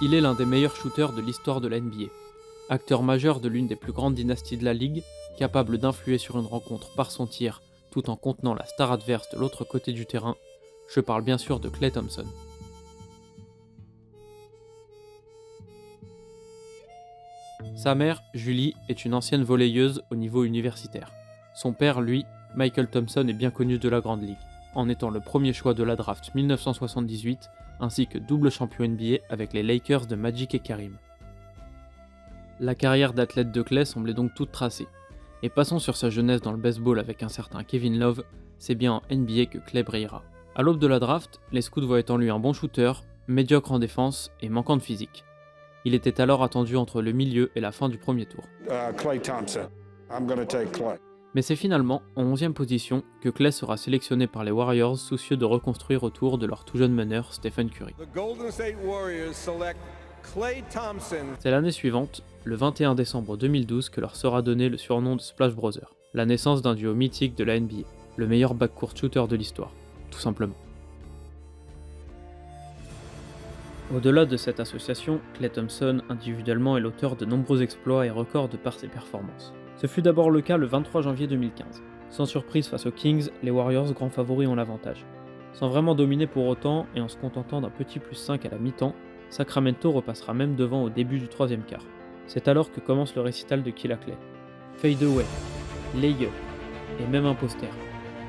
Il est l'un des meilleurs shooters de l'histoire de la NBA. Acteur majeur de l'une des plus grandes dynasties de la ligue, capable d'influer sur une rencontre par son tir tout en contenant la star adverse de l'autre côté du terrain, je parle bien sûr de Klay Thompson. Sa mère, Julie, est une ancienne volleyeuse au niveau universitaire. Son père, lui, Michael Thompson, est bien connu de la Grande Ligue, en étant le premier choix de la draft 1978, ainsi que double champion NBA avec les Lakers de Magic et Karim. La carrière d'athlète de Klay semblait donc toute tracée. Et passons sur sa jeunesse dans le baseball avec un certain Kevin Love, c'est bien en NBA que Klay brillera. À l'aube de la draft, les scouts voyaient en lui un bon shooter, médiocre en défense et manquant de physique. Il était alors attendu entre le milieu et la fin du premier tour. Klay Thompson. I'm gonna take Klay. Mais c'est finalement en 11e position que Klay sera sélectionné par les Warriors soucieux de reconstruire autour de leur tout jeune meneur Stephen Curry. The Golden State Warriors select Klay Thompson. C'est l'année suivante, le 21 décembre 2012, que leur sera donné le surnom de Splash Brothers, la naissance d'un duo mythique de la NBA, le meilleur backcourt shooter de l'histoire, tout simplement. Au-delà de cette association, Klay Thompson individuellement est l'auteur de nombreux exploits et records de par ses performances. Ce fut d'abord le cas le 23 janvier 2015. Sans surprise face aux Kings, les Warriors, grands favoris, ont l'avantage. Sans vraiment dominer pour autant et en se contentant d'un petit +5 à la mi-temps, Sacramento repassera même devant au début du troisième quart. C'est alors que commence le récital de Kill Klay. Fade away, lay-up et même un poster.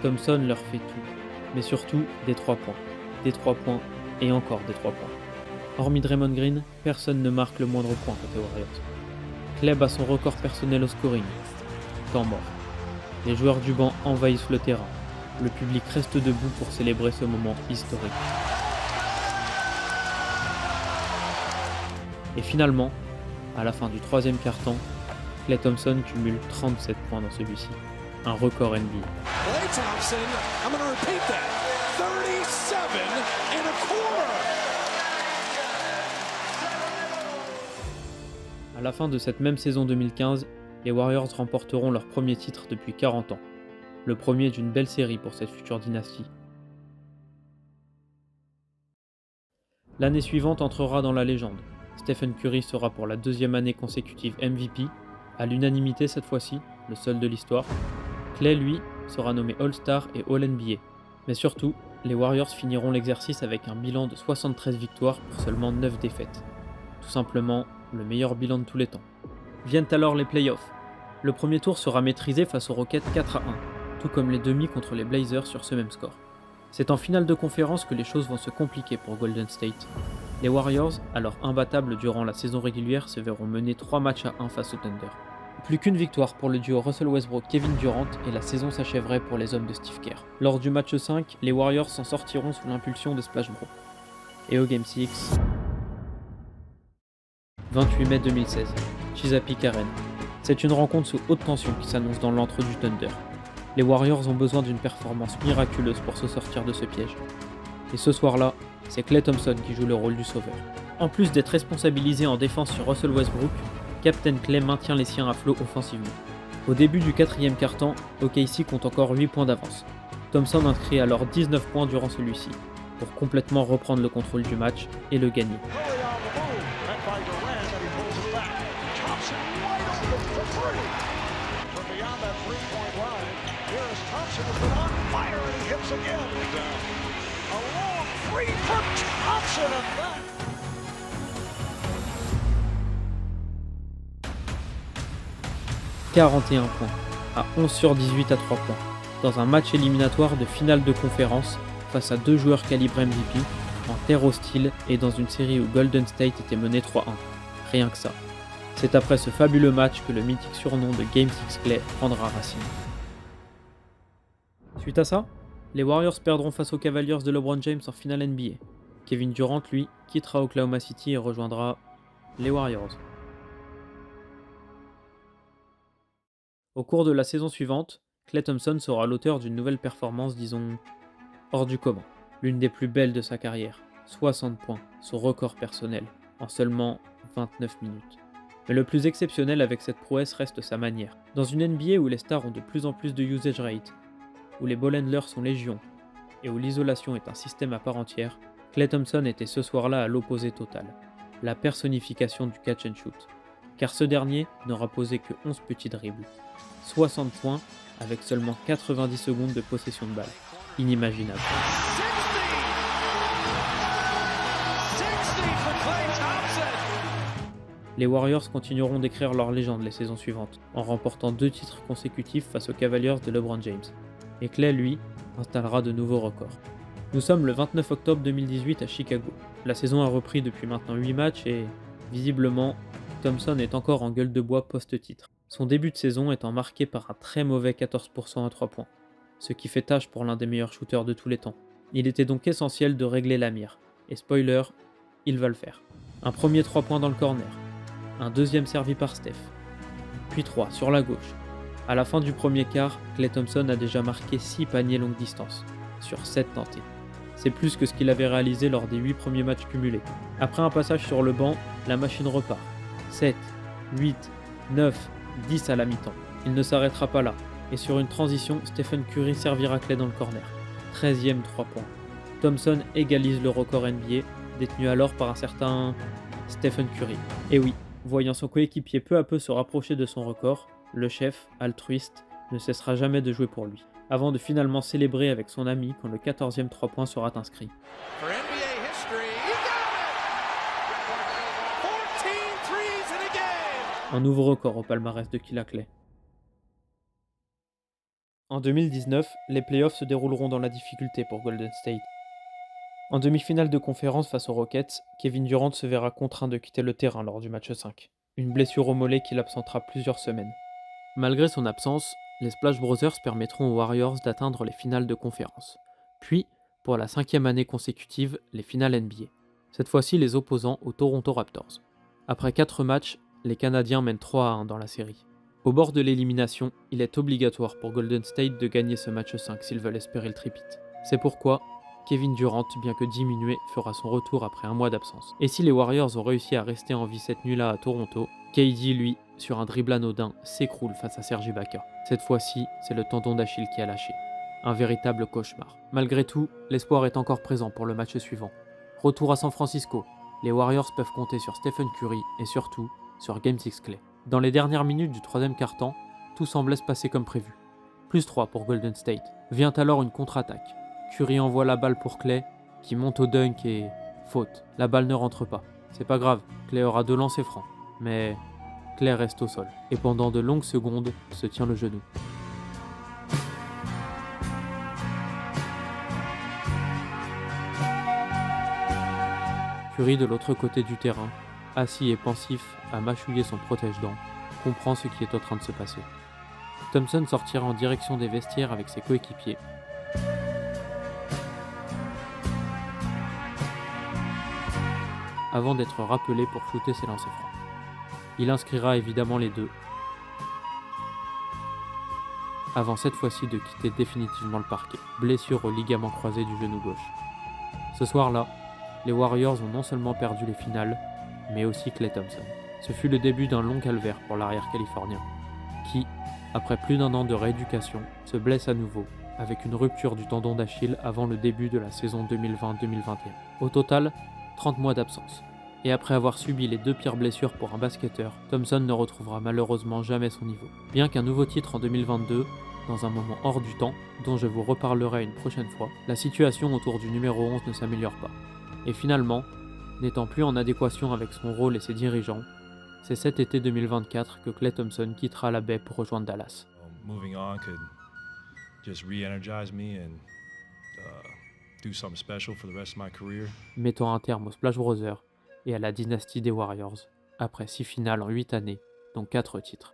Thompson leur fait tout, mais surtout des 3 points. Des 3 points et encore des 3 points. Hormis Draymond Green, personne ne marque le moindre point côté Warriors. Klay bat son record personnel au scoring. Temps mort. Les joueurs du banc envahissent le terrain. Le public reste debout pour célébrer ce moment historique. Et finalement, à la fin du troisième quart-temps, Klay Thompson cumule 37 points dans celui-ci. Un record NBA. Klay Thompson, I'm going to repeat that. 37 and a quarter. À la fin de cette même saison 2015, les Warriors remporteront leur premier titre depuis 40 ans. Le premier d'une belle série pour cette future dynastie. L'année suivante entrera dans la légende. Stephen Curry sera pour la deuxième année consécutive MVP, à l'unanimité cette fois-ci, le seul de l'histoire. Klay, lui, sera nommé All-Star et All-NBA. Mais surtout, les Warriors finiront l'exercice avec un bilan de 73 victoires pour seulement 9 défaites. Tout simplement, le meilleur bilan de tous les temps. Viennent alors les playoffs. Le premier tour sera maîtrisé face aux Rockets 4-1, tout comme les demi contre les Blazers sur ce même score. C'est en finale de conférence que les choses vont se compliquer pour Golden State. Les Warriors, alors imbattables durant la saison régulière, se verront mener 3 matchs à 1 face au Thunder. Plus qu'une victoire pour le duo Russell Westbrook-Kevin Durant et la saison s'achèverait pour les hommes de Steve Kerr. Lors du match 5, les Warriors s'en sortiront sous l'impulsion de Splash Bro. Et au Game 6, 28 mai 2016, Chesapeake Arena. C'est une rencontre sous haute tension qui s'annonce dans l'antre du Thunder. Les Warriors ont besoin d'une performance miraculeuse pour se sortir de ce piège. Et ce soir-là, c'est Klay Thompson qui joue le rôle du sauveur. En plus d'être responsabilisé en défense sur Russell Westbrook, Captain Klay maintient les siens à flot offensivement. Au début du quatrième quart-temps, OKC compte encore 8 points d'avance. Thompson inscrit alors 19 points durant celui-ci, pour complètement reprendre le contrôle du match et le gagner. « 41 points, à 11 sur 18 à 3 points, dans un match éliminatoire de finale de conférence face à 2 joueurs calibre MVP, en terre hostile et dans une série où Golden State était mené 3-1. Rien que ça. C'est après ce fabuleux match que le mythique surnom de Game 6 Klay prendra racine. Suite à ça, les Warriors perdront face aux Cavaliers de LeBron James en finale NBA. Kevin Durant, lui, quittera Oklahoma City et rejoindra les Warriors. Au cours de la saison suivante, Klay Thompson sera l'auteur d'une nouvelle performance, disons, hors du commun. L'une des plus belles de sa carrière, 60 points, son record personnel, en seulement 29 minutes. Mais le plus exceptionnel avec cette prouesse reste sa manière. Dans une NBA où les stars ont de plus en plus de usage rate, où les ball handlers sont légion, et où l'isolation est un système à part entière, Klay Thompson était ce soir-là à l'opposé total. la personnification du catch and shoot, car ce dernier n'aura posé que 11 petits dribbles, 60 points avec seulement 90 secondes de possession de balle. Inimaginable. 60 for Klay Thompson. Les Warriors continueront d'écrire leur légende les saisons suivantes, en remportant 2 titres consécutifs face aux Cavaliers de LeBron James. Et Klay, lui, installera de nouveaux records. Nous sommes le 29 octobre 2018 à Chicago. La saison a repris depuis maintenant 8 matchs et, visiblement, Thompson est encore en gueule de bois post-titre. Son début de saison étant marqué par un très mauvais 14% à 3 points, ce qui fait tâche pour l'un des meilleurs shooters de tous les temps. Il était donc essentiel de régler la mire, et spoiler, il va le faire. Un premier 3 points dans le corner, un deuxième servi par Steph, puis 3 sur la gauche. À la fin du premier quart, Klay Thompson a déjà marqué 6 paniers longue distance, sur 7 tentés. C'est plus que ce qu'il avait réalisé lors des 8 premiers matchs cumulés. Après un passage sur le banc, la machine repart. 7, 8, 9, 10 à la mi-temps. Il ne s'arrêtera pas là, et sur une transition, Stephen Curry servira Klay dans le corner. 13e 3 points. Thompson égalise le record NBA, détenu alors par un certain Stephen Curry. Et oui, voyant son coéquipier peu à peu se rapprocher de son record, le chef, altruiste, ne cessera jamais de jouer pour lui, avant de finalement célébrer avec son ami quand le 14e 3 points sera inscrit. For NBA history, you got it! 14 threes in a game! Un nouveau record au palmarès de Killa Klay. En 2019, les playoffs se dérouleront dans la difficulté pour Golden State. En demi-finale de conférence face aux Rockets, Kevin Durant se verra contraint de quitter le terrain lors du match 5. Une blessure au mollet qui l'absentera plusieurs semaines. Malgré son absence, les Splash Brothers permettront aux Warriors d'atteindre les finales de conférence. Puis, pour la 5e année consécutive, les finales NBA. Cette fois-ci les opposant aux Toronto Raptors. Après 4 matchs, les Canadiens mènent 3-1 dans la série. Au bord de l'élimination, il est obligatoire pour Golden State de gagner ce match 5 s'ils veulent espérer le tripit. C'est pourquoi Kevin Durant, bien que diminué, fera son retour après un mois d'absence. Et si les Warriors ont réussi à rester en vie cette nuit-là à Toronto, KD, lui, sur un dribble anodin, s'écroule face à Serge Ibaka. Cette fois-ci, c'est le tendon d'Achille qui a lâché. Un véritable cauchemar. Malgré tout, l'espoir est encore présent pour le match suivant. Retour à San Francisco. Les Warriors peuvent compter sur Stephen Curry et surtout sur Game 6 Klay. Dans les dernières minutes du 3e quart-temps, tout semblait se passer comme prévu. Plus 3 pour Golden State. Vient alors une contre-attaque. Curry envoie la balle pour Klay, qui monte au dunk et... faute. La balle ne rentre pas. C'est pas grave, Klay aura 2 lancers francs. Mais Klay reste au sol. Et pendant de longues secondes, se tient le genou. Curry de l'autre côté du terrain, assis et pensif à mâchouiller son protège-dents, comprend ce qui est en train de se passer. Thompson sortira en direction des vestiaires avec ses coéquipiers. Avant d'être rappelé pour shooter ses lancers francs. Il inscrira évidemment les 2, avant cette fois-ci de quitter définitivement le parquet, blessure au ligament croisé du genou gauche. Ce soir-là, les Warriors ont non seulement perdu les finales, mais aussi Klay Thompson. Ce fut le début d'un long calvaire pour l'arrière californien, qui, après plus d'1 an de rééducation, se blesse à nouveau, avec une rupture du tendon d'Achille avant le début de la saison 2020-2021. Au total, 30 mois d'absence. Et après avoir subi les 2 pires blessures pour un basketteur, Thompson ne retrouvera malheureusement jamais son niveau. Bien qu'un nouveau titre en 2022, dans un moment hors du temps, dont je vous reparlerai une prochaine fois, la situation autour du numéro 11 ne s'améliore pas. Et finalement, n'étant plus en adéquation avec son rôle et ses dirigeants, c'est cet été 2024 que Klay Thompson quittera la baie pour rejoindre Dallas. Moving on could just re-energize me and do something special for the rest of my career. Mettant un terme aux Splash Brothers et à la dynastie des Warriors, après 6 finales en 8 années, dont 4 titres.